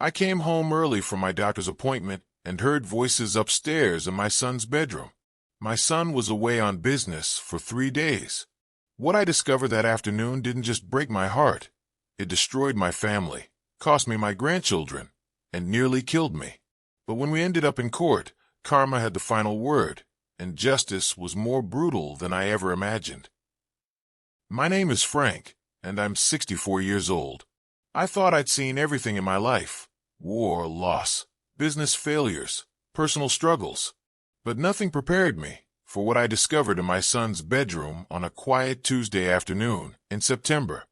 I came home early from my doctor's appointment and heard voices upstairs in my son's bedroom. My son was away on business for 3 days. What I discovered that afternoon didn't just break my heart. It destroyed my family, cost me my grandchildren, and nearly killed me. But when we ended up in court, karma had the final word, and justice was more brutal than I ever imagined. My name is Frank, and I'm 64 years old. I thought I'd seen everything in my life: war, loss, business failures, personal struggles. But nothing prepared me for what I discovered in my son's bedroom on a quiet Tuesday afternoon in September.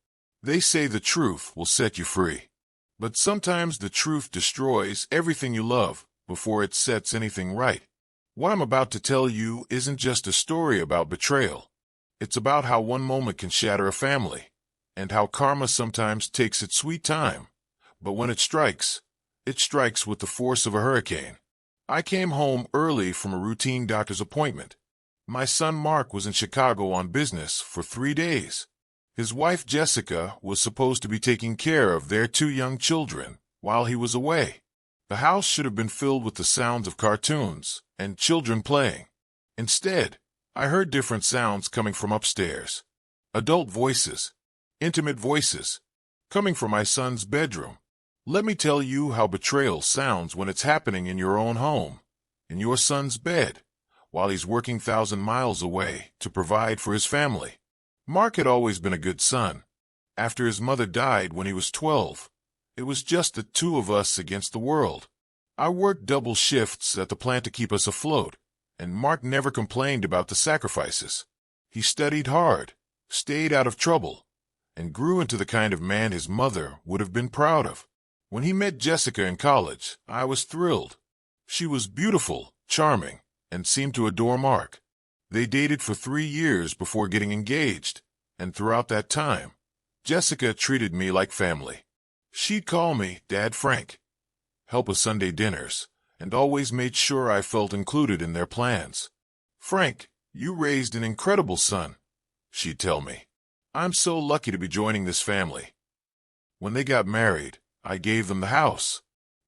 They say the truth will set you free. But sometimes the truth destroys everything you love before it sets anything right. What I'm about to tell you isn't just a story about betrayal. It's about how one moment can shatter a family, and how karma sometimes takes its sweet time. But when it strikes with the force of a hurricane. I came home early from a routine doctor's appointment. My son Mark was in Chicago on business for 3 days. His wife Jessica was supposed to be taking care of their 2 young children while he was away. The house should have been filled with the sounds of cartoons and children playing. Instead, I heard different sounds coming from upstairs. Adult voices, intimate voices, coming from my son's bedroom. Let me tell you how betrayal sounds when it's happening in your own home, in your son's bed, while he's working 1,000 miles away to provide for his family. Mark had always been a good son. After his mother died when he was 12, it was just the 2 of us against the world. I worked double shifts at the plant to keep us afloat, and Mark never complained about the sacrifices. He studied hard, stayed out of trouble, and grew into the kind of man his mother would have been proud of. When he met Jessica in college, I was thrilled. She was beautiful, charming, and seemed to adore Mark. They dated for 3 years before getting engaged, and throughout that time, Jessica treated me like family. She'd call me Dad Frank, help with Sunday dinners, and always made sure I felt included in their plans. "Frank, you raised an incredible son," she'd tell me. "I'm so lucky to be joining this family." When they got married, I gave them the house.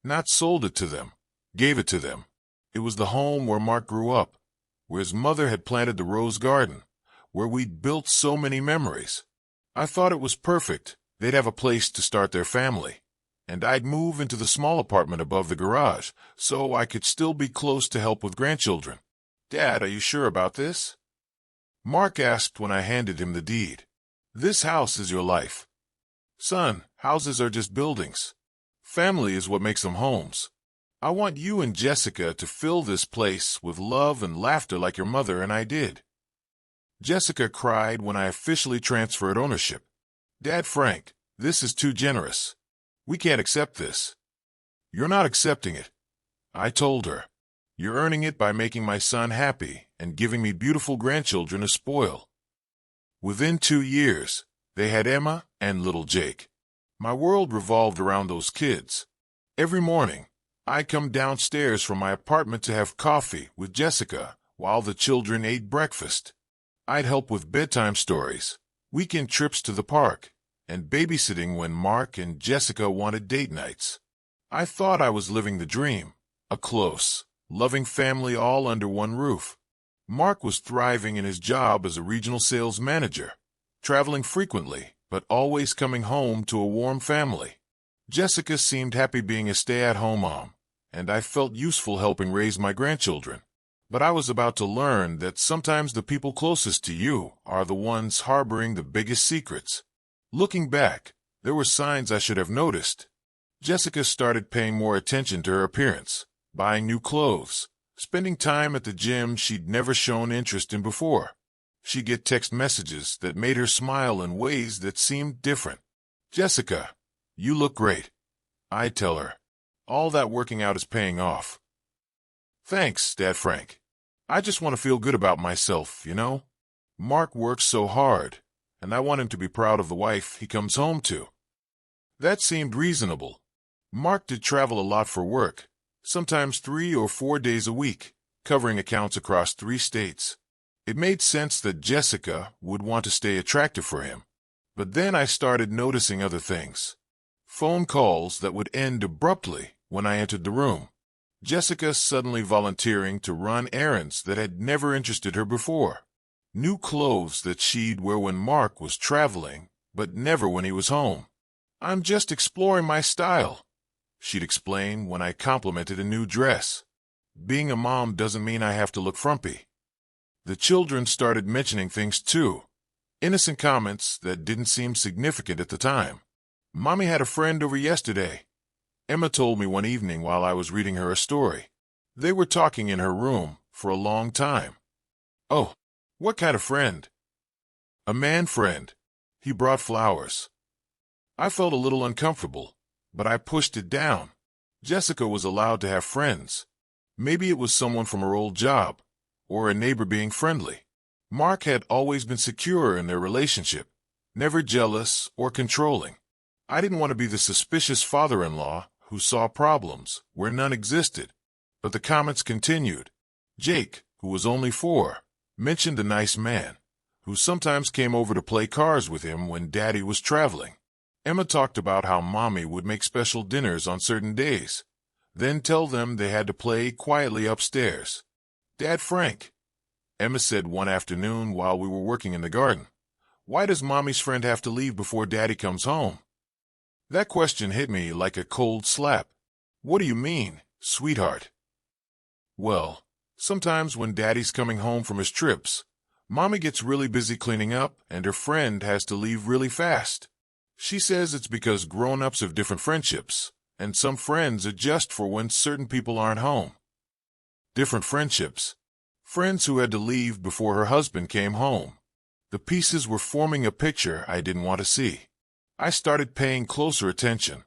Not sold it to them, gave it to them. It was the home where Mark grew up, where his mother had planted the rose garden, where we'd built so many memories. I thought it was perfect. They'd have a place to start their family, and I'd move into the small apartment above the garage so I could still be close to help with grandchildren. "Dad, are you sure about this?" Mark asked when I handed him the deed. "This house is your life." "Son, houses are just buildings. Family is what makes them homes. I want you and Jessica to fill this place with love and laughter like your mother and I did." Jessica cried when I officially transferred ownership. "Dad Frank, this is too generous. We can't accept this." "You're not accepting it," I told her. "You're earning it by making my son happy and giving me beautiful grandchildren to spoil." Within 2 years, they had Emma and little Jake. My world revolved around those kids. Every morning, I'd come downstairs from my apartment to have coffee with Jessica while the children ate breakfast. I'd help with bedtime stories, weekend trips to the park, and babysitting when Mark and Jessica wanted date nights. I thought I was living the dream, a close, loving family all under one roof. Mark was thriving in his job as a regional sales manager, traveling frequently, but always coming home to a warm family. Jessica seemed happy being a stay-at-home mom, and I felt useful helping raise my grandchildren. But I was about to learn that sometimes the people closest to you are the ones harboring the biggest secrets. Looking back, there were signs I should have noticed. Jessica started paying more attention to her appearance, buying new clothes, spending time at the gym she'd never shown interest in before. She'd get text messages that made her smile in ways that seemed different. "Jessica, you look great," I'd tell her. "All that working out is paying off." "Thanks, Dad Frank. I just want to feel good about myself, you know? Mark works so hard, and I want him to be proud of the wife he comes home to." That seemed reasonable. Mark did travel a lot for work, sometimes 3 or 4 days a week, covering accounts across 3 states. It made sense that Jessica would want to stay attractive for him. But then I started noticing other things. Phone calls that would end abruptly when I entered the room. Jessica suddenly volunteering to run errands that had never interested her before. New clothes that she'd wear when Mark was traveling, but never when he was home. "I'm just exploring my style," she'd explain when I complimented a new dress. "Being a mom doesn't mean I have to look frumpy." The children started mentioning things too. Innocent comments that didn't seem significant at the time. "Mommy had a friend over yesterday," Emma told me one evening while I was reading her a story. They were talking in her room for a long time. "Oh, what kind of friend?" "A man friend. He brought flowers." I felt a little uncomfortable, but I pushed it down. Jessica was allowed to have friends. Maybe it was someone from her old job, or a neighbor being friendly. Mark had always been secure in their relationship, never jealous or controlling. I didn't want to be the suspicious father-in-law who saw problems where none existed. But the comments continued. Jake, who was only 4, mentioned a nice man, who sometimes came over to play cards with him when Daddy was traveling. Emma talked about how Mommy would make special dinners on certain days, then tell them they had to play quietly upstairs. "Dad Frank," Emma said one afternoon while we were working in the garden, "why does Mommy's friend have to leave before Daddy comes home?" That question hit me like a cold slap. "What do you mean, sweetheart?" "Well, sometimes when Daddy's coming home from his trips, Mommy gets really busy cleaning up and her friend has to leave really fast. She says it's because grown-ups have different friendships, and some friends are just for when certain people aren't home." Different friendships. Friends who had to leave before her husband came home. The pieces were forming a picture I didn't want to see. I started paying closer attention.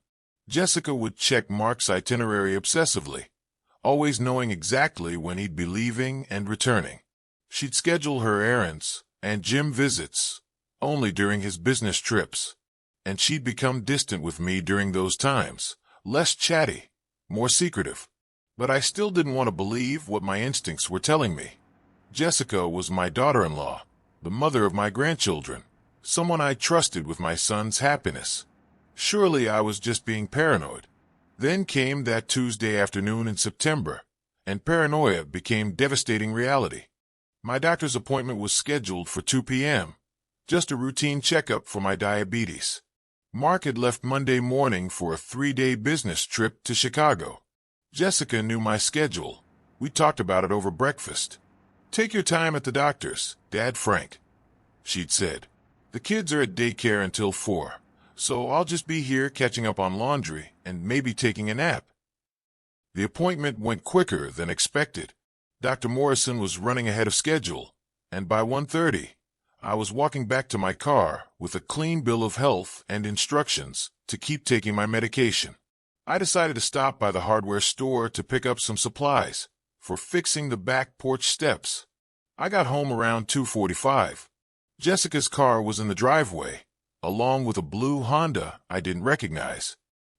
Jessica would check Mark's itinerary obsessively, always knowing exactly when he'd be leaving and returning. She'd schedule her errands and gym visits only during his business trips, and she'd become distant with me during those times, less chatty, more secretive. But I still didn't want to believe what my instincts were telling me. Jessica was my daughter-in-law, the mother of my grandchildren, someone I trusted with my son's happiness. Surely I was just being paranoid. Then came that Tuesday afternoon in September, and paranoia became devastating reality. My doctor's appointment was scheduled for 2 p.m., just a routine checkup for my diabetes. Mark had left Monday morning for a 3-day business trip to Chicago. Jessica knew my schedule. We talked about it over breakfast. "Take your time at the doctor's, Dad Frank," she'd said. "The kids are at daycare until 4, so I'll just be here catching up on laundry and maybe taking a nap." The appointment went quicker than expected. Dr. Morrison was running ahead of schedule, and by 1:30, I was walking back to my car with a clean bill of health and instructions to keep taking my medication. I decided to stop by the hardware store to pick up some supplies for fixing the back porch steps. I got home around 2:45. Jessica's car was in the driveway, along with a blue Honda I didn't recognize.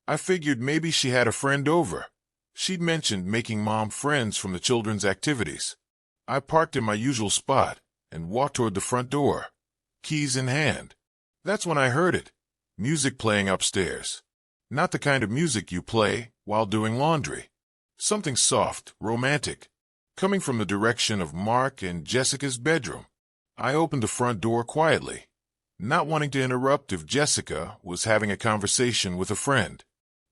I figured maybe she had a friend over. She'd mentioned making Mom friends from the children's activities. I parked in my usual spot and walked toward the front door, keys in hand. That's when I heard it, music playing upstairs. Not the kind of music you play while doing laundry. Something soft, romantic, coming from the direction of Mark and Jessica's bedroom. I opened the front door quietly, not wanting to interrupt if Jessica was having a conversation with a friend.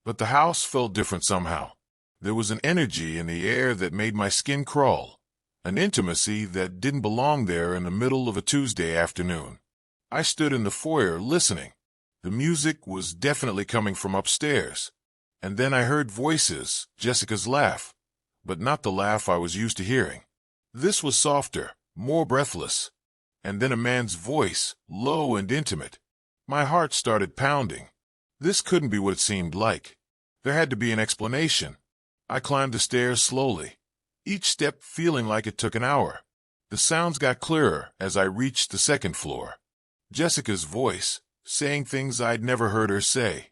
But the house felt different somehow. There was an energy in the air that made my skin crawl, an intimacy that didn't belong there in the middle of a Tuesday afternoon. I stood in the foyer listening. The music was definitely coming from upstairs. And then I heard voices, Jessica's laugh, but not the laugh I was used to hearing. This was softer, more breathless. And then a man's voice, low and intimate. My heart started pounding. This couldn't be what it seemed like. There had to be an explanation. I climbed the stairs slowly, each step feeling like it took an hour. The sounds got clearer as I reached the second floor. Jessica's voice, saying things I'd never heard her say.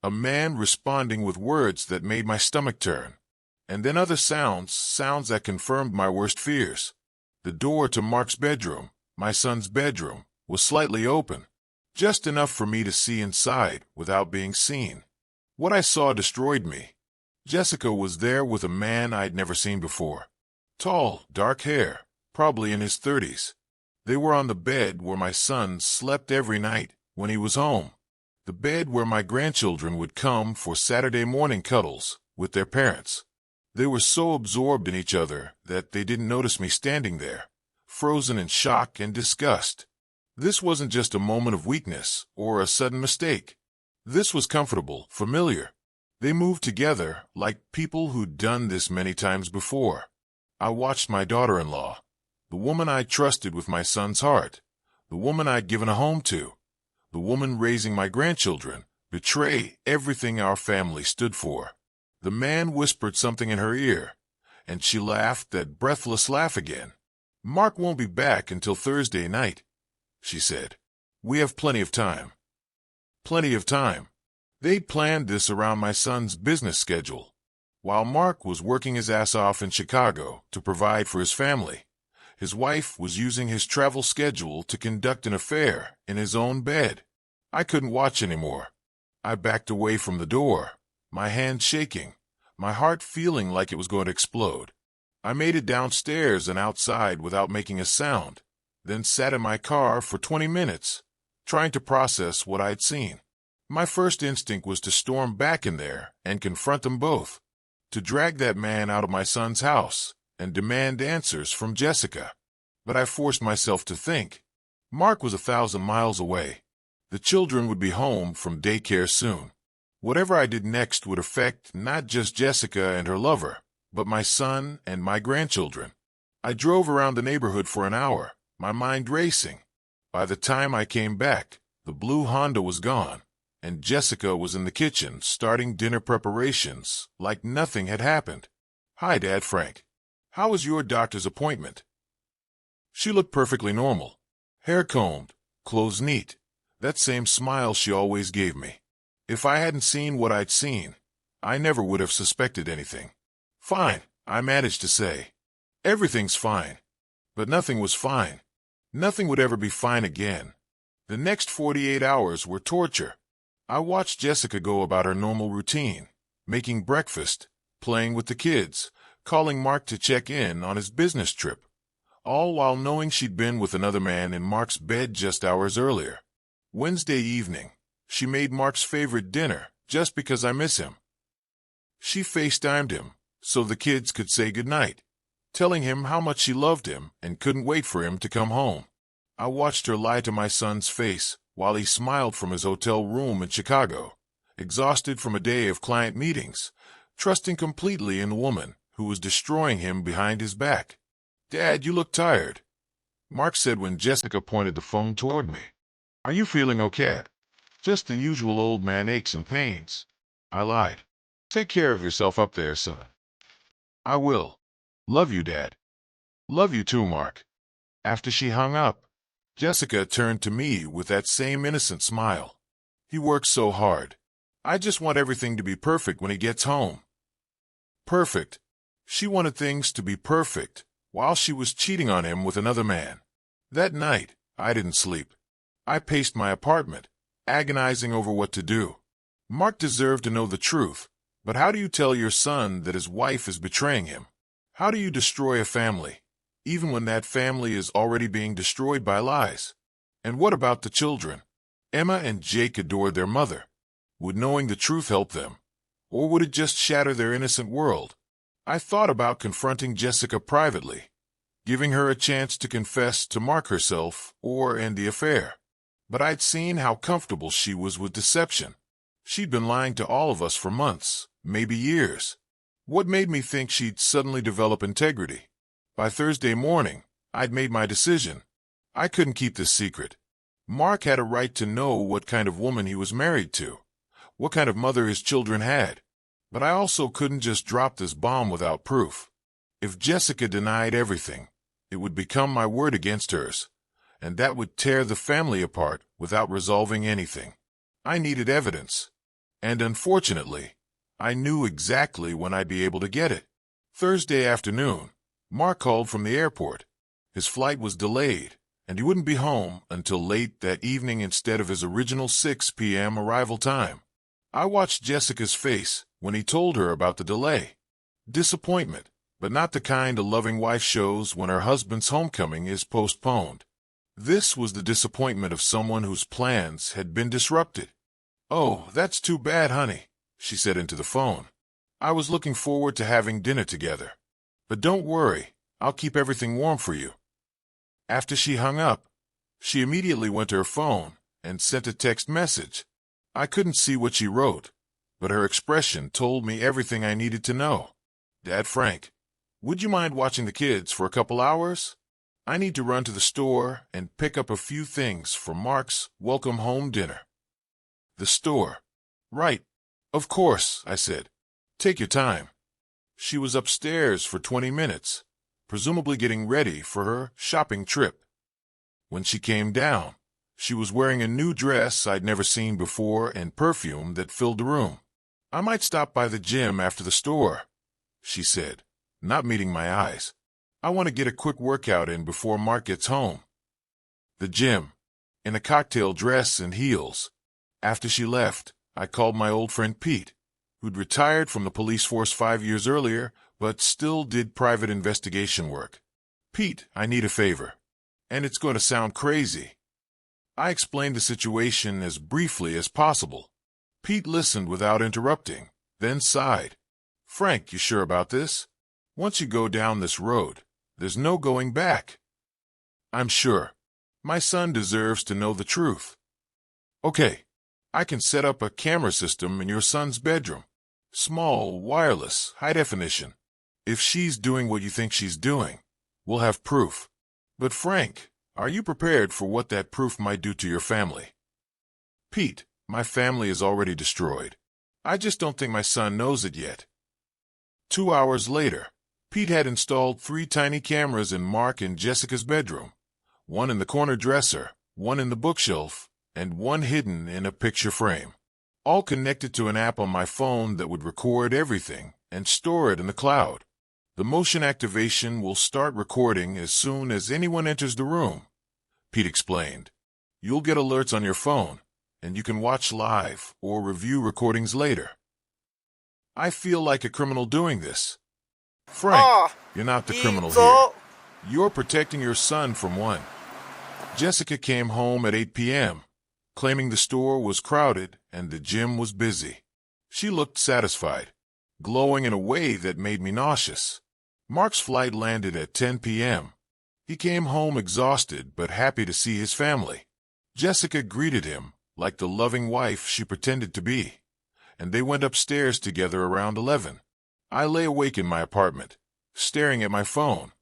A man responding with words that made my stomach turn. And then other sounds that confirmed my worst fears. The door to Mark's bedroom, my son's bedroom, was slightly open, just enough for me to see inside without being seen. What I saw destroyed me. Jessica was there with a man I'd never seen before. Tall, dark hair, probably in his 30s. They were on the bed where my son slept every night when he was home. The bed where my grandchildren would come for Saturday morning cuddles with their parents. They were so absorbed in each other that they didn't notice me standing there, frozen in shock and disgust. This wasn't just a moment of weakness or a sudden mistake. This was comfortable, familiar. They moved together like people who'd done this many times before. I watched my daughter-in-law, the woman I trusted with my son's heart, the woman I'd given a home to, the woman raising my grandchildren, betray everything our family stood for. The man whispered something in her ear, and she laughed that breathless laugh again. "Mark won't be back until Thursday night," she said. "We have plenty of time." Plenty of time. They'd planned this around my son's business schedule. While Mark was working his ass off in Chicago to provide for his family, his wife was using his travel schedule to conduct an affair in his own bed. I couldn't watch anymore. I backed away from the door, my hand shaking, my heart feeling like it was going to explode. I made it downstairs and outside without making a sound, then sat in my car for 20 minutes, trying to process what I'd seen. My first instinct was to storm back in there and confront them both, to drag that man out of my son's house and demand answers from Jessica. But I forced myself to think. Mark was 1,000 miles away. The children would be home from daycare soon. Whatever I did next would affect not just Jessica and her lover, but my son and my grandchildren. I drove around the neighborhood for an hour, my mind racing. By the time I came back, the blue Honda was gone, and Jessica was in the kitchen starting dinner preparations like nothing had happened. "Hi, Dad, Frank. How was your doctor's appointment?" She looked perfectly normal. Hair combed, clothes neat, that same smile she always gave me. If I hadn't seen what I'd seen, I never would have suspected anything. "Fine," I managed to say. "Everything's fine." But nothing was fine. Nothing would ever be fine again. The next 48 hours were torture. I watched Jessica go about her normal routine, making breakfast, playing with the kids, calling Mark to check in on his business trip, all while knowing she'd been with another man in Mark's bed just hours earlier. Wednesday evening, she made Mark's favorite dinner just because I miss him. She FaceTimed him so the kids could say goodnight, telling him how much she loved him and couldn't wait for him to come home. I watched her lie to my son's face while he smiled from his hotel room in Chicago, exhausted from a day of client meetings, trusting completely in the woman who was destroying him behind his back. "Dad, you look tired," Mark said when Jessica pointed the phone toward me. "Are you feeling okay?" "Just the usual old man aches and pains," I lied. "Take care of yourself up there, son." "I will. Love you, Dad." "Love you too, Mark." After she hung up, Jessica turned to me with that same innocent smile. "He works so hard. I just want everything to be perfect when he gets home." Perfect. She wanted things to be perfect while she was cheating on him with another man. That night, I didn't sleep. I paced my apartment, agonizing over what to do. Mark deserved to know the truth, but how do you tell your son that his wife is betraying him? How do you destroy a family, even when that family is already being destroyed by lies? And what about the children? Emma and Jake adored their mother. Would knowing the truth help them? Or would it just shatter their innocent world? I thought about confronting Jessica privately, giving her a chance to confess to Mark herself or end the affair. But I'd seen how comfortable she was with deception. She'd been lying to all of us for months, maybe years. What made me think she'd suddenly develop integrity? By Thursday morning, I'd made my decision. I couldn't keep this secret. Mark had a right to know what kind of woman he was married to, what kind of mother his children had. But I also couldn't just drop this bomb without proof. If Jessica denied everything, it would become my word against hers, and that would tear the family apart without resolving anything. I needed evidence, and unfortunately, I knew exactly when I'd be able to get it. Thursday afternoon, Mark called from the airport. His flight was delayed, and he wouldn't be home until late that evening instead of his original 6 p.m. arrival time. I watched Jessica's face when he told her about the delay. Disappointment, but not the kind a loving wife shows when her husband's homecoming is postponed. This was the disappointment of someone whose plans had been disrupted. "Oh, that's too bad, honey," she said into the phone. "I was looking forward to having dinner together. But don't worry, I'll keep everything warm for you." After she hung up, she immediately went to her phone and sent a text message. I couldn't see what she wrote, but her expression told me everything I needed to know. "Dad Frank, would you mind watching the kids for a couple hours? I need to run to the store and pick up a few things for Mark's welcome home dinner." The store. "Right. Of course," I said. "Take your time." She was upstairs for 20 minutes, presumably getting ready for her shopping trip. When she came down, she was wearing a new dress I'd never seen before and perfume that filled the room. "I might stop by the gym after the store," she said, not meeting my eyes. "I want to get a quick workout in before Mark gets home." The gym, in a cocktail dress and heels. After she left, I called my old friend Pete, who'd retired from the police force 5 years earlier, but still did private investigation work. "Pete, I need a favor, and it's going to sound crazy." I explained the situation as briefly as possible. Pete listened without interrupting, then sighed. "Frank, you sure about this? Once you go down this road, there's no going back." "I'm sure. My son deserves to know the truth." "Okay, I can set up a camera system in your son's bedroom. Small, wireless, high definition. If she's doing what you think she's doing, we'll have proof. But Frank, are you prepared for what that proof might do to your family?" "Pete, my family is already destroyed. I just don't think my son knows it yet." 2 hours later, Pete had installed 3 tiny cameras in Mark and Jessica's bedroom, one in the corner dresser, one in the bookshelf, and one hidden in a picture frame, all connected to an app on my phone that would record everything and store it in the cloud. "The motion activation will start recording as soon as anyone enters the room," Pete explained. "You'll get alerts on your phone, and you can watch live or review recordings later." I feel like a criminal doing this. "Frank, you're not the criminal here. You're protecting your son from one." Jessica came home at 8 p.m., claiming the store was crowded and the gym was busy. She looked satisfied, glowing in a way that made me nauseous. Mark's flight landed at 10 p.m. He came home exhausted but happy to see his family. Jessica greeted him like the loving wife she pretended to be, and they went upstairs together around 11. I lay awake in my apartment, staring at my phone,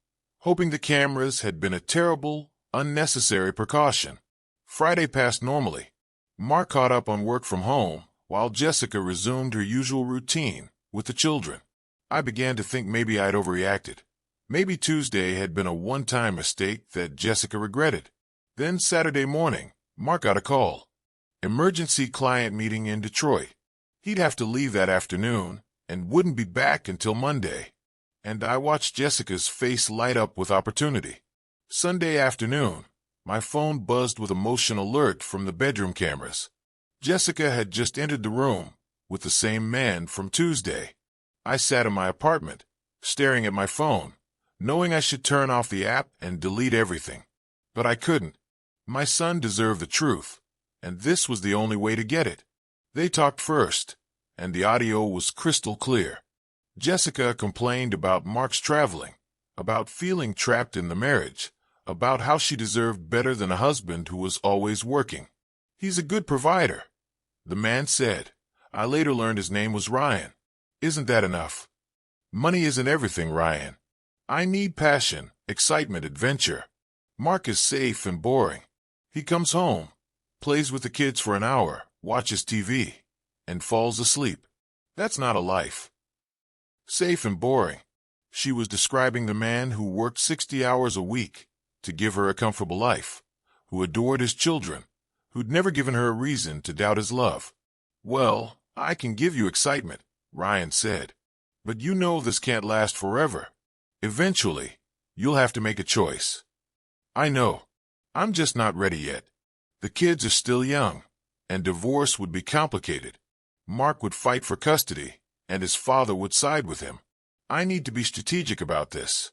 hoping the cameras had been a terrible, unnecessary precaution. Friday passed normally. Mark caught up on work from home, while Jessica resumed her usual routine with the children. I began to think maybe I'd overreacted. Maybe Tuesday had been a one-time mistake that Jessica regretted. Then Saturday morning, Mark got a call. Emergency client meeting in Detroit. He'd have to leave that afternoon and wouldn't be back until Monday. And I watched Jessica's face light up with opportunity. Sunday afternoon, my phone buzzed with a motion alert from the bedroom cameras. Jessica had just entered the room with the same man from Tuesday. I sat in my apartment, staring at my phone, knowing I should turn off the app and delete everything. But I couldn't. My son deserved the truth, and this was the only way to get it. They talked first, and the audio was crystal clear. Jessica complained about Mark's traveling, about feeling trapped in the marriage, about how she deserved better than a husband who was always working. "He's a good provider," the man said. I later learned his name was Ryan. "Isn't that enough?" "Money isn't everything, Ryan. I need passion, excitement, adventure. Mark is safe and boring. He comes home, plays with the kids for an hour, watches TV, and falls asleep. That's not a life." Safe and boring. She was describing the man who worked 60 hours a week to give her a comfortable life, who adored his children, who'd never given her a reason to doubt his love. "Well, I can give you excitement," Ryan said, "but you know this can't last forever. Eventually, you'll have to make a choice." "I know. I'm just not ready yet. The kids are still young, and divorce would be complicated. Mark would fight for custody, and his father would side with him. I need to be strategic about this.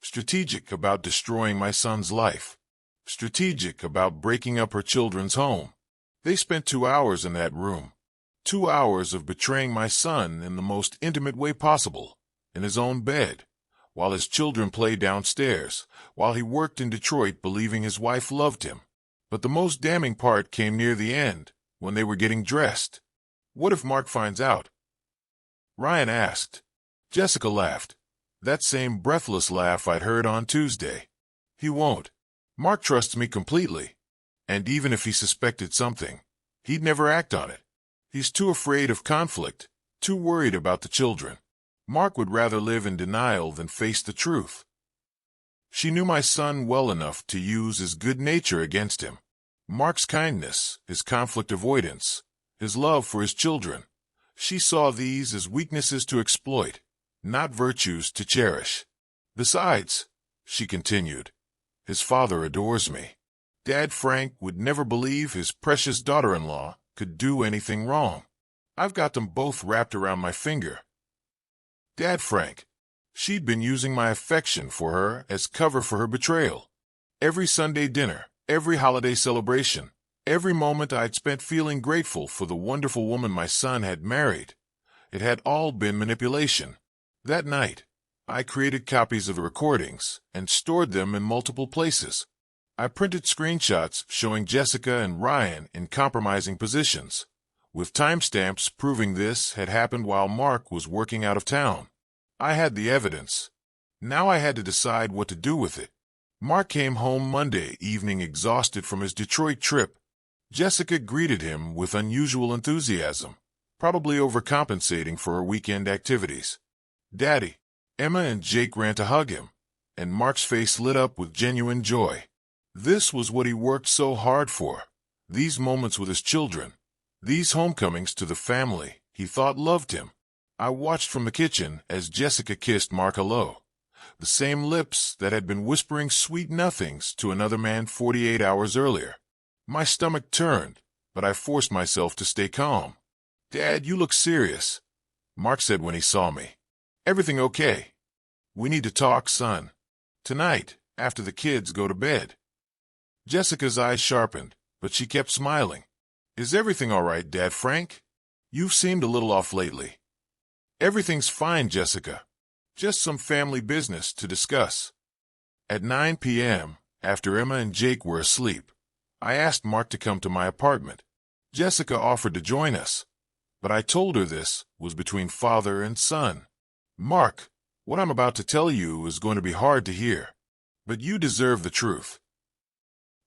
Strategic about destroying my son's life. Strategic about breaking up her children's home. They spent 2 hours in that room. 2 hours of betraying my son in the most intimate way possible, in his own bed, while his children played downstairs, while he worked in Detroit believing his wife loved him. But the most damning part came near the end, when they were getting dressed. What if Mark finds out? Ryan asked. Jessica laughed. That same breathless laugh I'd heard on Tuesday. He won't. Mark trusts me completely. And even if he suspected something, he'd never act on it. He's too afraid of conflict, too worried about the children. Mark would rather live in denial than face the truth. She knew my son well enough to use his good nature against him. Mark's kindness, his conflict avoidance, his love for his children. She saw these as weaknesses to exploit, not virtues to cherish. Besides, she continued, his father adores me. Dad Frank would never believe his precious daughter-in-law could do anything wrong. I've got them both wrapped around my finger. Dad Frank. She'd been using my affection for her as cover for her betrayal. Every Sunday dinner, every holiday celebration, every moment I'd spent feeling grateful for the wonderful woman my son had married. It had all been manipulation. That night, I created copies of the recordings and stored them in multiple places. I printed screenshots showing Jessica and Ryan in compromising positions, with timestamps proving this had happened while Mark was working out of town. I had the evidence. Now I had to decide what to do with it. Mark came home Monday evening exhausted from his Detroit trip. Jessica greeted him with unusual enthusiasm, probably overcompensating for her weekend activities. Daddy. Emma and Jake ran to hug him, and Mark's face lit up with genuine joy. This was what he worked so hard for. These moments with his children. These homecomings to the family he thought loved him. I watched from the kitchen as Jessica kissed Mark hello. The same lips that had been whispering sweet nothings to another man 48 hours earlier. My stomach turned, but I forced myself to stay calm. Dad, you look serious, Mark said when he saw me. Everything okay? We need to talk, son. Tonight, after the kids go to bed. Jessica's eyes sharpened, but she kept smiling. Is everything all right, Dad Frank? You've seemed a little off lately. Everything's fine, Jessica. Just some family business to discuss. At 9 p.m., after Emma and Jake were asleep, I asked Mark to come to my apartment. Jessica offered to join us, but I told her this was between father and son. Mark, what I'm about to tell you is going to be hard to hear, but you deserve the truth.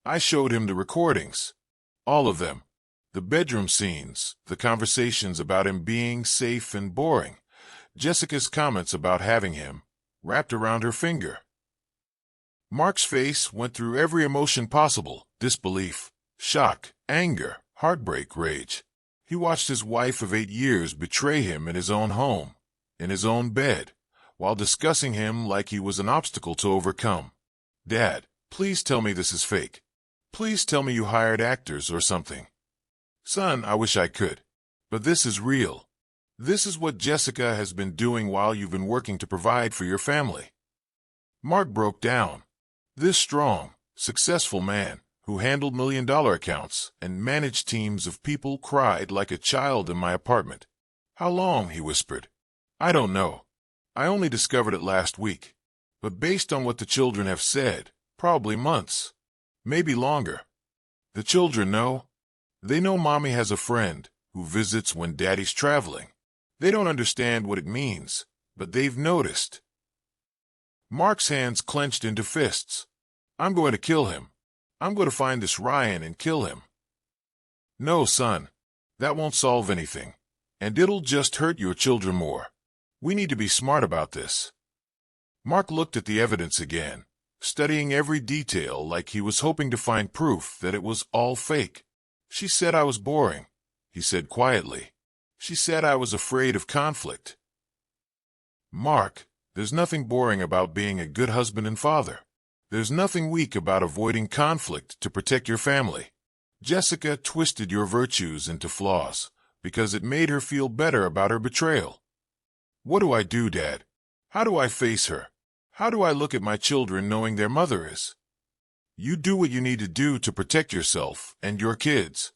I showed him the recordings. All of them. The bedroom scenes, the conversations about him being safe and boring, Jessica's comments about having him wrapped around her finger. Mark's face went through every emotion possible: disbelief, shock, anger, heartbreak, rage. He watched his wife of 8 years betray him in his own home, in his own bed, while discussing him like he was an obstacle to overcome. Dad, please tell me this is fake. Please tell me you hired actors or something. Son, I wish I could. But this is real. This is what Jessica has been doing while you've been working to provide for your family. Mark broke down. This strong, successful man, who handled million-dollar accounts and managed teams of people, cried like a child in my apartment. How long? He whispered. I don't know. I only discovered it last week. But based on what the children have said, probably months. Maybe longer. The children know. They know Mommy has a friend who visits when Daddy's traveling. They don't understand what it means, but they've noticed. Mark's hands clenched into fists. I'm going to kill him. I'm going to find this Ryan and kill him. No, son. That won't solve anything. And it'll just hurt your children more. We need to be smart about this. Mark looked at the evidence again, studying every detail like he was hoping to find proof that it was all fake. She said I was boring, he said quietly. She said I was afraid of conflict. Mark, there's nothing boring about being a good husband and father. There's nothing weak about avoiding conflict to protect your family. Jessica twisted your virtues into flaws, because it made her feel better about her betrayal. What do I do, Dad? How do I face her? How do I look at my children knowing their mother is? You do what you need to do to protect yourself and your kids,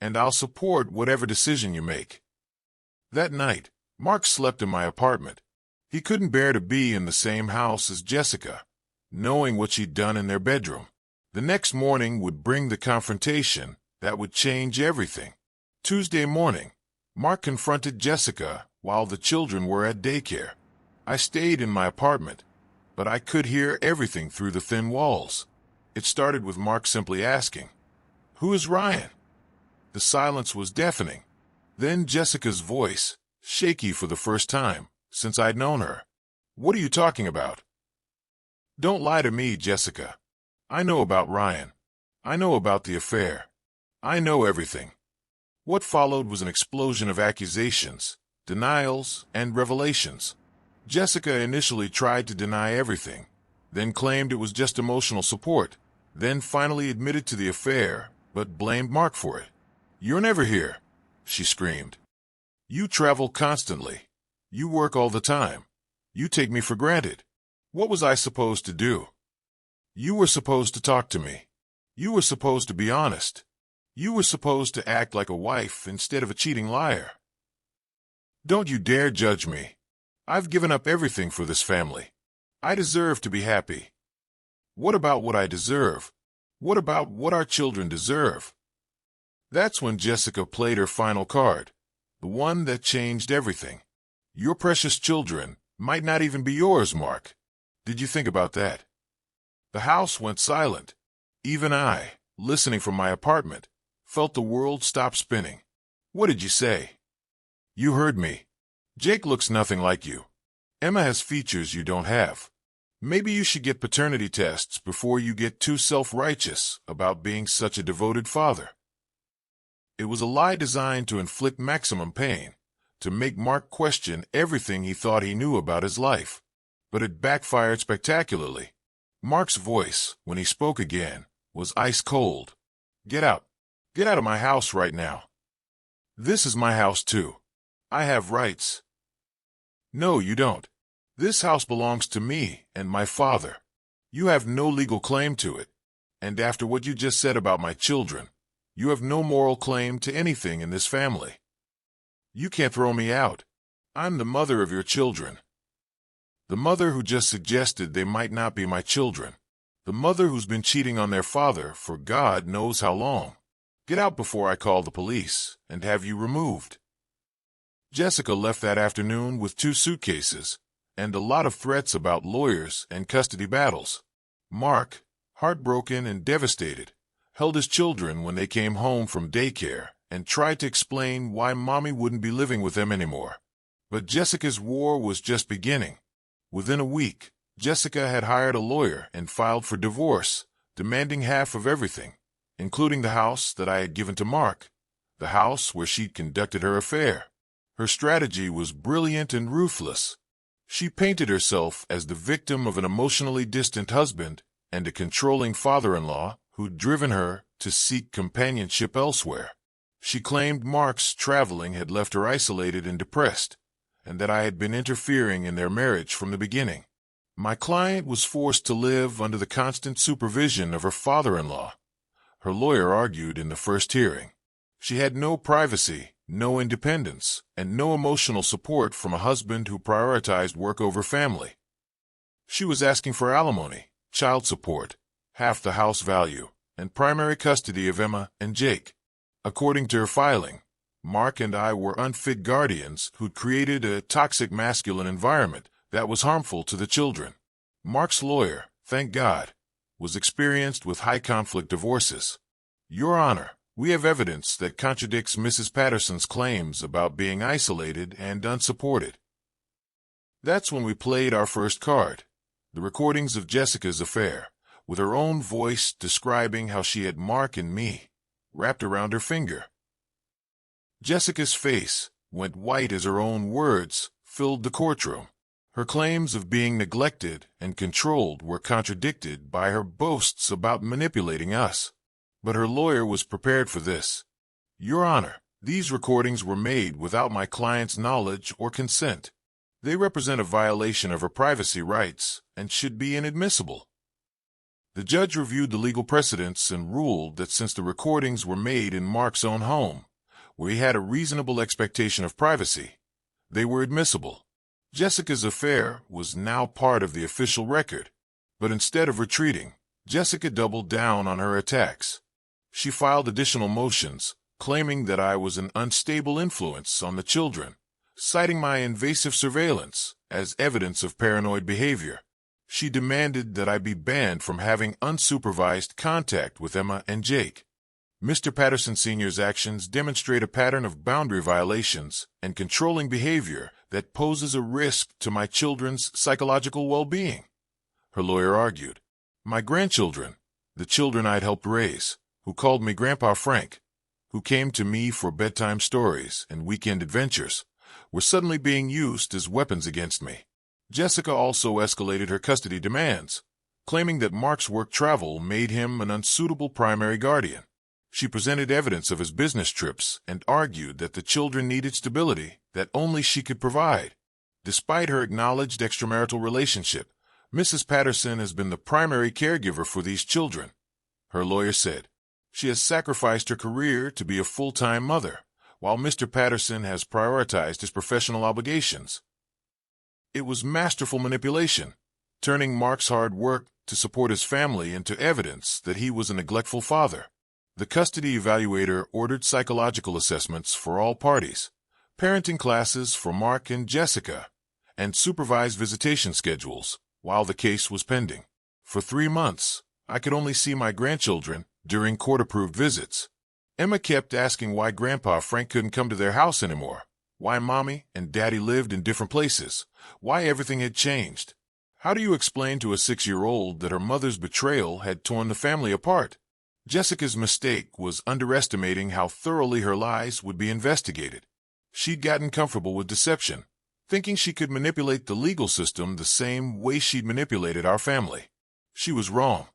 and I'll support whatever decision you make. That night, Mark slept in my apartment. He couldn't bear to be in the same house as Jessica, knowing what she'd done in their bedroom. The next morning would bring the confrontation that would change everything. Tuesday morning, Mark confronted Jessica while the children were at daycare. I stayed in my apartment, but I could hear everything through the thin walls. It started with Mark simply asking, "Who is Ryan?" The silence was deafening. Then Jessica's voice, shaky for the first time since I'd known her. "What are you talking about?" "Don't lie to me, Jessica. I know about Ryan. I know about the affair. I know everything." What followed was an explosion of accusations, denials, and revelations. Jessica initially tried to deny everything, then claimed it was just emotional support, then finally admitted to the affair, but blamed Mark for it. "You're never here," she screamed. "You travel constantly. You work all the time. You take me for granted. What was I supposed to do? You were supposed to talk to me. You were supposed to be honest. You were supposed to act like a wife instead of a cheating liar. Don't you dare judge me. I've given up everything for this family. I deserve to be happy. What about what I deserve? What about what our children deserve?" That's when Jessica played her final card, the one that changed everything. "Your precious children might not even be yours, Mark. Did you think about that?" The house went silent. Even I, listening from my apartment, felt the world stop spinning. "What did you say?" "You heard me. Jake looks nothing like you. Emma has features you don't have. Maybe you should get paternity tests before you get too self-righteous about being such a devoted father." It was a lie designed to inflict maximum pain, to make Mark question everything he thought he knew about his life. But it backfired spectacularly. Mark's voice, when he spoke again, was ice cold. "Get out. Get out of my house right now. This is my house too. I have rights." "No, you don't. This house belongs to me and my father. You have no legal claim to it. And after what you just said about my children, you have no moral claim to anything in this family. You can't throw me out. I'm the mother of your children. The mother who just suggested they might not be my children. The mother who's been cheating on their father for God knows how long. Get out before I call the police and have you removed." Jessica left that afternoon with 2 suitcases and a lot of threats about lawyers and custody battles. Mark, heartbroken and devastated, held his children when they came home from daycare and tried to explain why Mommy wouldn't be living with them anymore. But Jessica's war was just beginning. Within a week, Jessica had hired a lawyer and filed for divorce, demanding half of everything, including the house that I had given to Mark, the house where she'd conducted her affair. Her strategy was brilliant and ruthless. She painted herself as the victim of an emotionally distant husband and a controlling father-in-law who'd driven her to seek companionship elsewhere. She claimed Mark's traveling had left her isolated and depressed, and that I had been interfering in their marriage from the beginning. My client was forced to live under the constant supervision of her father-in-law. Her lawyer argued in the first hearing. She had no privacy, no independence, and no emotional support from a husband who prioritized work over family. She was asking for alimony, child support, half the house value, and primary custody of Emma and Jake. According to her filing, Mark and I were unfit guardians who'd created a toxic masculine environment that was harmful to the children. Mark's lawyer, thank God, was experienced with high-conflict divorces. "Your Honor, we have evidence that contradicts Mrs. Patterson's claims about being isolated and unsupported." That's when we played our first card, the recordings of Jessica's affair, with her own voice describing how she had Mark and me wrapped around her finger. Jessica's face went white as her own words filled the courtroom. Her claims of being neglected and controlled were contradicted by her boasts about manipulating us. But her lawyer was prepared for this. "Your Honor, These recordings were made without my client's knowledge or consent. They represent a violation of her privacy rights and should be inadmissible. The judge reviewed the legal precedents and ruled that since the recordings were made in Mark's own home, where he had a reasonable expectation of privacy, they were admissible. Jessica's affair was now part of the official record, but instead of retreating, Jessica doubled down on her attacks. She filed additional motions, claiming that I was an unstable influence on the children, citing my invasive surveillance as evidence of paranoid behavior. She demanded that I be banned from having unsupervised contact with Emma and Jake. Mr. Patterson Sr.'s actions demonstrate a pattern of boundary violations and controlling behavior that poses a risk to my children's psychological well-being, her lawyer argued. My grandchildren, the children I'd helped raise, who called me Grandpa Frank, who came to me for bedtime stories and weekend adventures, were suddenly being used as weapons against me. Jessica also escalated her custody demands, claiming that Mark's work travel made him an unsuitable primary guardian. She presented evidence of his business trips and argued that the children needed stability that only she could provide. Despite her acknowledged extramarital relationship, Mrs. Patterson has been the primary caregiver for these children, her lawyer said. She has sacrificed her career to be a full-time mother, while Mr. Patterson has prioritized his professional obligations. It was masterful manipulation, turning Mark's hard work to support his family into evidence that he was a neglectful father. The custody evaluator ordered psychological assessments for all parties, parenting classes for Mark and Jessica, and supervised visitation schedules while the case was pending. For 3 months, I could only see my grandchildren during court-approved visits. Emma kept asking why Grandpa Frank couldn't come to their house anymore, why Mommy and Daddy lived in different places, why everything had changed. How do you explain to a 6-year-old that her mother's betrayal had torn the family apart? Jessica's mistake was underestimating how thoroughly her lies would be investigated. She'd gotten comfortable with deception, thinking she could manipulate the legal system the same way she'd manipulated our family. She was wrong.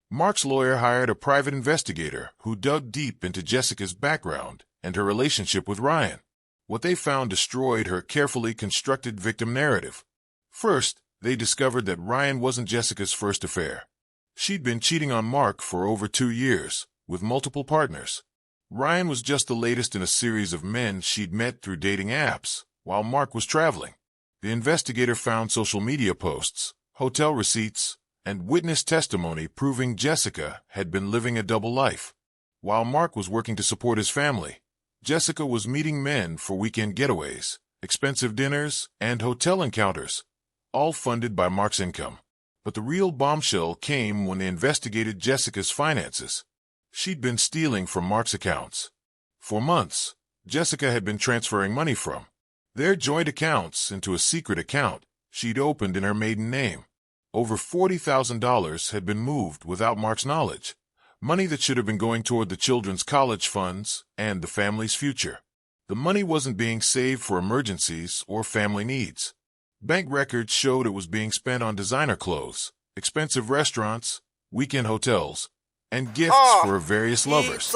Mark's lawyer hired a private investigator who dug deep into Jessica's background and her relationship with Ryan. What they found destroyed her carefully constructed victim narrative. First, they discovered that Ryan wasn't Jessica's first affair. She'd been cheating on Mark for over 2 years, with multiple partners. Ryan was just the latest in a series of men she'd met through dating apps, while Mark was traveling. The investigator found social media posts, hotel receipts, and witness testimony proving Jessica had been living a double life. While Mark was working to support his family, Jessica was meeting men for weekend getaways, expensive dinners, and hotel encounters, all funded by Mark's income. But the real bombshell came when they investigated Jessica's finances. She'd been stealing from Mark's accounts. For months, Jessica had been transferring money from their joint accounts into a secret account she'd opened in her maiden name. Over $40,000 had been moved without Mark's knowledge, money that should have been going toward the children's college funds and the family's future. The money wasn't being saved for emergencies or family needs. Bank records showed it was being spent on designer clothes, expensive restaurants, weekend hotels, and gifts for her various lovers.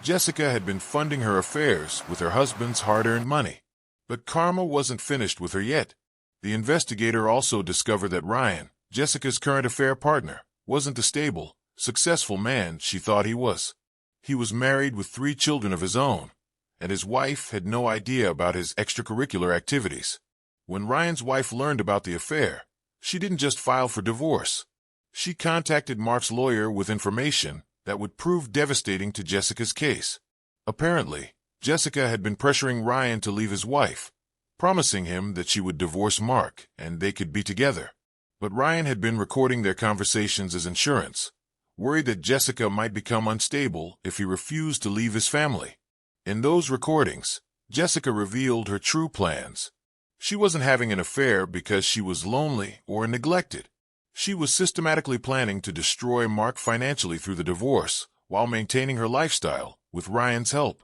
Jessica had been funding her affairs with her husband's hard-earned money. But karma wasn't finished with her yet. The investigator also discovered that Ryan, Jessica's current affair partner, wasn't the stable, successful man she thought he was. He was married with 3 children of his own, and his wife had no idea about his extracurricular activities. When Ryan's wife learned about the affair, she didn't just file for divorce. She contacted Mark's lawyer with information that would prove devastating to Jessica's case. Apparently, Jessica had been pressuring Ryan to leave his wife, promising him that she would divorce Mark and they could be together. But Ryan had been recording their conversations as insurance, worried that Jessica might become unstable if he refused to leave his family. In those recordings, Jessica revealed her true plans. She wasn't having an affair because she was lonely or neglected. She was systematically planning to destroy Mark financially through the divorce while maintaining her lifestyle with Ryan's help.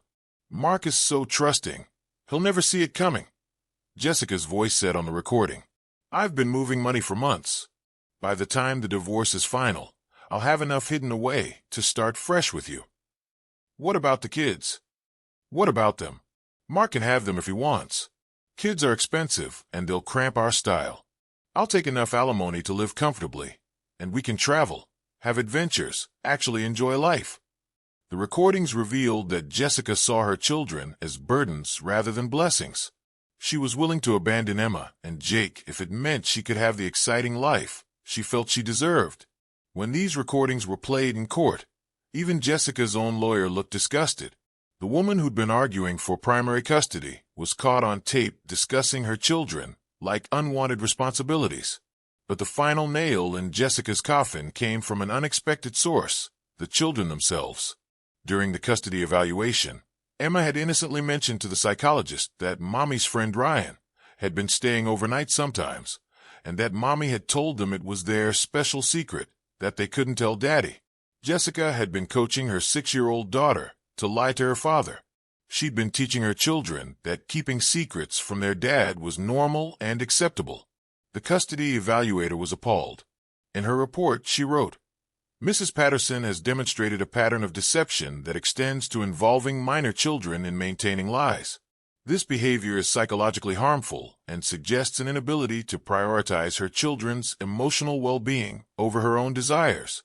Mark is so trusting, he'll never see it coming, Jessica's voice said on the recording. I've been moving money for months. By the time the divorce is final, I'll have enough hidden away to start fresh with you. What about the kids? What about them? Mark can have them if he wants. Kids are expensive, and they'll cramp our style. I'll take enough alimony to live comfortably, and we can travel, have adventures, actually enjoy life. The recordings revealed that Jessica saw her children as burdens rather than blessings. She was willing to abandon Emma and Jake if it meant she could have the exciting life she felt she deserved. When these recordings were played in court, even Jessica's own lawyer looked disgusted. The woman who'd been arguing for primary custody was caught on tape discussing her children like unwanted responsibilities. But the final nail in Jessica's coffin came from an unexpected source: the children themselves. During the custody evaluation, Emma had innocently mentioned to the psychologist that Mommy's friend Ryan had been staying overnight sometimes, and that Mommy had told them it was their special secret that they couldn't tell Daddy. Jessica had been coaching her 6-year-old daughter to lie to her father. She'd been teaching her children that keeping secrets from their dad was normal and acceptable. The custody evaluator was appalled. In her report, she wrote, "Mrs. Patterson has demonstrated a pattern of deception that extends to involving minor children in maintaining lies. This behavior is psychologically harmful and suggests an inability to prioritize her children's emotional well-being over her own desires."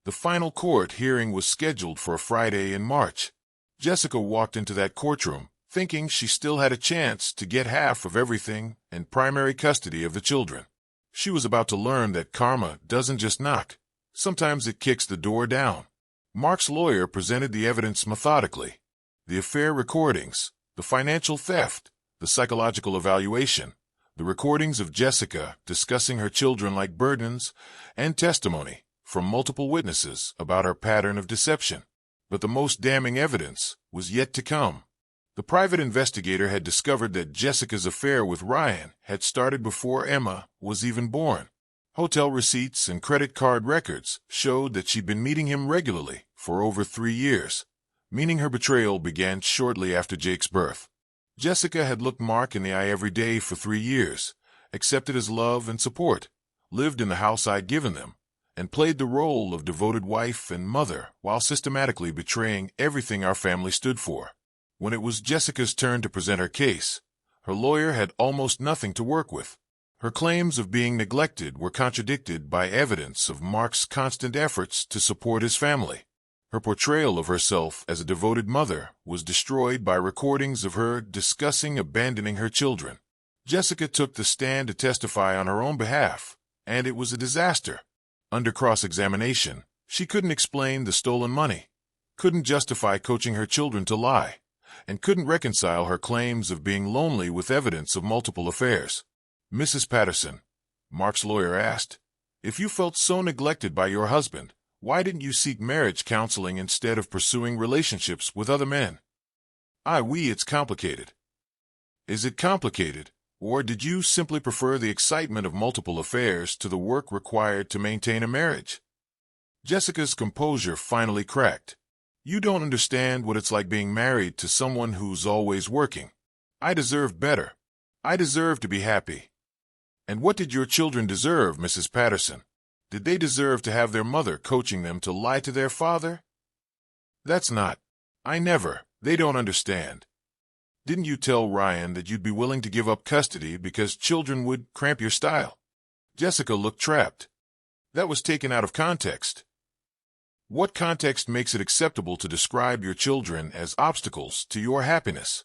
The final court hearing was scheduled for a Friday in March. Jessica walked into that courtroom thinking she still had a chance to get half of everything and primary custody of the children. She was about to learn that karma doesn't just knock. Sometimes it kicks the door down. Mark's lawyer presented the evidence methodically: the affair recordings, the financial theft, the psychological evaluation, the recordings of Jessica discussing her children like burdens, and testimony from multiple witnesses about her pattern of deception. But the most damning evidence was yet to come. The private investigator had discovered that Jessica's affair with Ryan had started before Emma was even born. Hotel receipts and credit card records showed that she'd been meeting him regularly for over 3 years, meaning her betrayal began shortly after Jake's birth. Jessica had looked Mark in the eye every day for 3 years, accepted his love and support, lived in the house I'd given them, and played the role of devoted wife and mother while systematically betraying everything our family stood for. When it was Jessica's turn to present her case, her lawyer had almost nothing to work with. Her claims of being neglected were contradicted by evidence of Mark's constant efforts to support his family. Her portrayal of herself as a devoted mother was destroyed by recordings of her discussing abandoning her children. Jessica took the stand to testify on her own behalf, and it was a disaster. Under cross-examination, she couldn't explain the stolen money, couldn't justify coaching her children to lie, and couldn't reconcile her claims of being lonely with evidence of multiple affairs. "Mrs. Patterson," Mark's lawyer asked, "if you felt so neglected by your husband, why didn't you seek marriage counseling instead of pursuing relationships with other men?" It's complicated." "Is it complicated, or did you simply prefer the excitement of multiple affairs to the work required to maintain a marriage?" Jessica's composure finally cracked. "You don't understand what it's like being married to someone who's always working. I deserve better. I deserve to be happy." "And what did your children deserve, Mrs. Patterson? Did they deserve to have their mother coaching them to lie to their father?" "That's not. They don't understand. Didn't you tell Ryan that you'd be willing to give up custody because children would cramp your style?" Jessica looked trapped. "That was taken out of context." "What context makes it acceptable to describe your children as obstacles to your happiness?"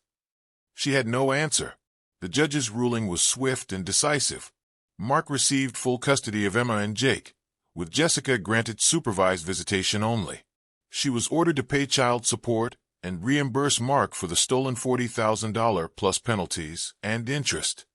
She had no answer. The judge's ruling was swift and decisive. Mark received full custody of Emma and Jake, with Jessica granted supervised visitation only. She was ordered to pay child support and reimburse Mark for the stolen $40,000 plus penalties and interest.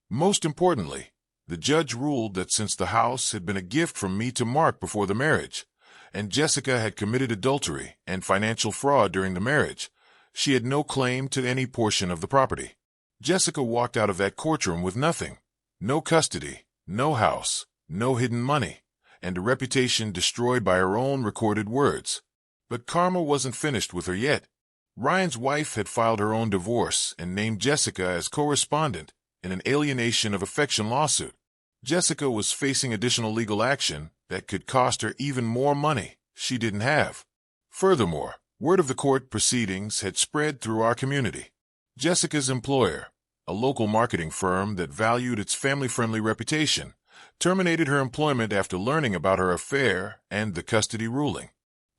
Most importantly, the judge ruled that since the house had been a gift from me to Mark before the marriage, and Jessica had committed adultery and financial fraud during the marriage, she had no claim to any portion of the property. Jessica walked out of that courtroom with nothing: no custody, no house, no hidden money, and a reputation destroyed by her own recorded words. But karma wasn't finished with her yet. Ryan's wife had filed her own divorce and named Jessica as co-respondent in an alienation of affection lawsuit. Jessica was facing additional legal action that could cost her even more money she didn't have. Furthermore, word of the court proceedings had spread through our community. Jessica's employer, a local marketing firm that valued its family-friendly reputation, terminated her employment after learning about her affair and the custody ruling.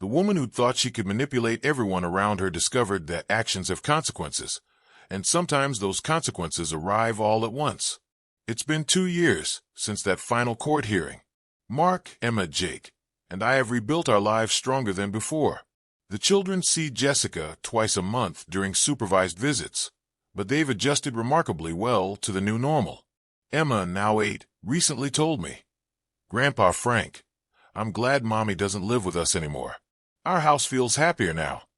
The woman who thought she could manipulate everyone around her discovered that actions have consequences, and sometimes those consequences arrive all at once. It's been 2 years since that final court hearing. Mark, Emma, Jake, and I have rebuilt our lives stronger than before. The children see Jessica twice a month during supervised visits, but they've adjusted remarkably well to the new normal. Emma, now 8, recently told me, "Grandpa Frank, I'm glad Mommy doesn't live with us anymore. Our house feels happier now."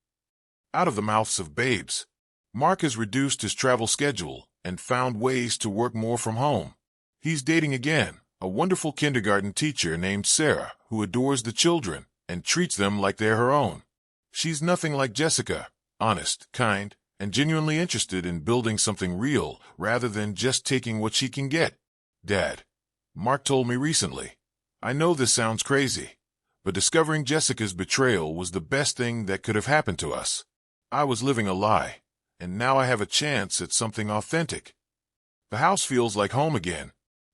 Out of the mouths of babes, Mark has reduced his travel schedule and found ways to work more from home. He's dating again, a wonderful kindergarten teacher named Sarah who adores the children and treats them like they're her own. She's nothing like Jessica, honest, kind, and genuinely interested in building something real rather than just taking what she can get. "Dad," Mark told me recently, "I know this sounds crazy, but discovering Jessica's betrayal was the best thing that could have happened to us. I was living a lie, and now I have a chance at something authentic." The house feels like home again.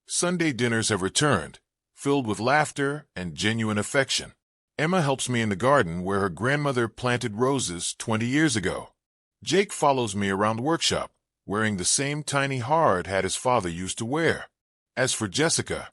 Sunday dinners have returned, filled with laughter and genuine affection. Emma helps me in the garden where her grandmother planted roses 20 years ago. Jake follows me around the workshop, wearing the same tiny hard hat his father used to wear. As for Jessica,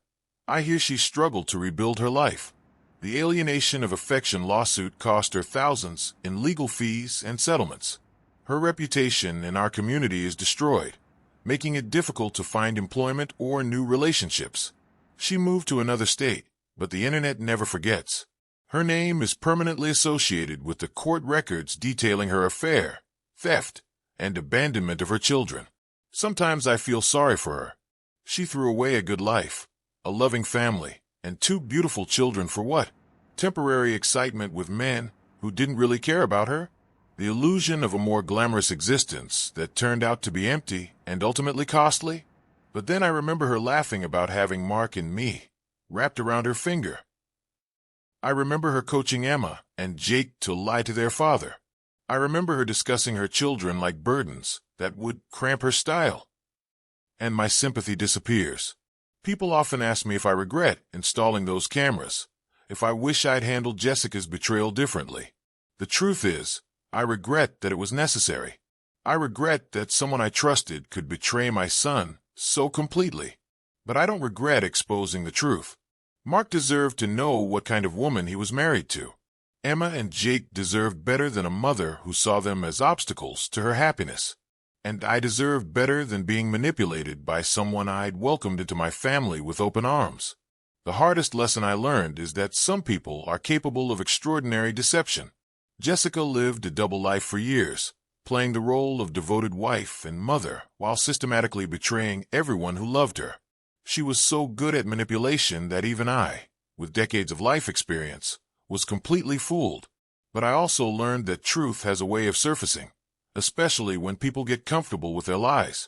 I hear she struggled to rebuild her life. The alienation of affection lawsuit cost her thousands in legal fees and settlements. Her reputation in our community is destroyed, making it difficult to find employment or new relationships. She moved to another state, but the internet never forgets. Her name is permanently associated with the court records detailing her affair, theft, and abandonment of her children. Sometimes I feel sorry for her. She threw away a good life, a loving family, and 2 beautiful children for what? Temporary excitement with men who didn't really care about her? The illusion of a more glamorous existence that turned out to be empty and ultimately costly? But then I remember her laughing about having Mark and me wrapped around her finger. I remember her coaching Emma and Jake to lie to their father. I remember her discussing her children like burdens that would cramp her style. And my sympathy disappears. People often ask me if I regret installing those cameras, if I wish I'd handled Jessica's betrayal differently. The truth is, I regret that it was necessary. I regret that someone I trusted could betray my son so completely. But I don't regret exposing the truth. Mark deserved to know what kind of woman he was married to. Emma and Jake deserved better than a mother who saw them as obstacles to her happiness. And I deserved better than being manipulated by someone I'd welcomed into my family with open arms. The hardest lesson I learned is that some people are capable of extraordinary deception. Jessica lived a double life for years, playing the role of devoted wife and mother while systematically betraying everyone who loved her. She was so good at manipulation that even I, with decades of life experience, was completely fooled. But I also learned that truth has a way of surfacing, especially when people get comfortable with their lies.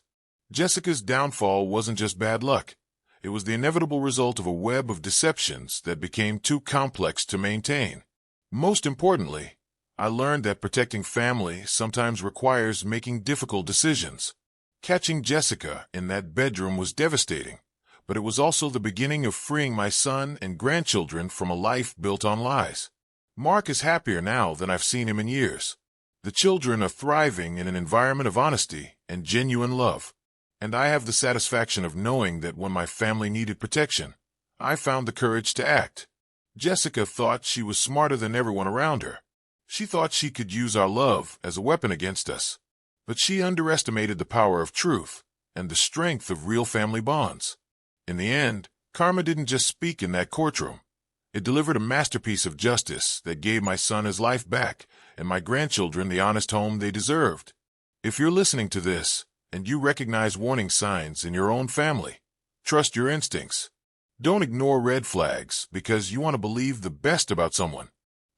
Jessica's downfall wasn't just bad luck. It was the inevitable result of a web of deceptions that became too complex to maintain. Most importantly, I learned that protecting family sometimes requires making difficult decisions. Catching Jessica in that bedroom was devastating, but it was also the beginning of freeing my son and grandchildren from a life built on lies. Mark is happier now than I've seen him in years. The children are thriving in an environment of honesty and genuine love. And I have the satisfaction of knowing that when my family needed protection, I found the courage to act. Jessica thought she was smarter than everyone around her. She thought she could use our love as a weapon against us. But she underestimated the power of truth and the strength of real family bonds. In the end, karma didn't just speak in that courtroom. It delivered a masterpiece of justice that gave my son his life back and my grandchildren the honest home they deserved. If you're listening to this, and you recognize warning signs in your own family, trust your instincts. Don't ignore red flags because you want to believe the best about someone.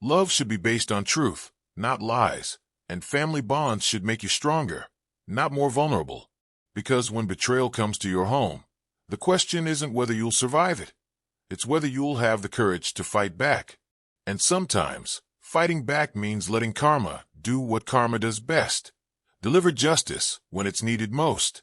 Love should be based on truth, not lies, and family bonds should make you stronger, not more vulnerable. Because when betrayal comes to your home, the question isn't whether you'll survive it. It's whether you'll have the courage to fight back. And sometimes, fighting back means letting karma do what karma does best. Deliver justice when it's needed most.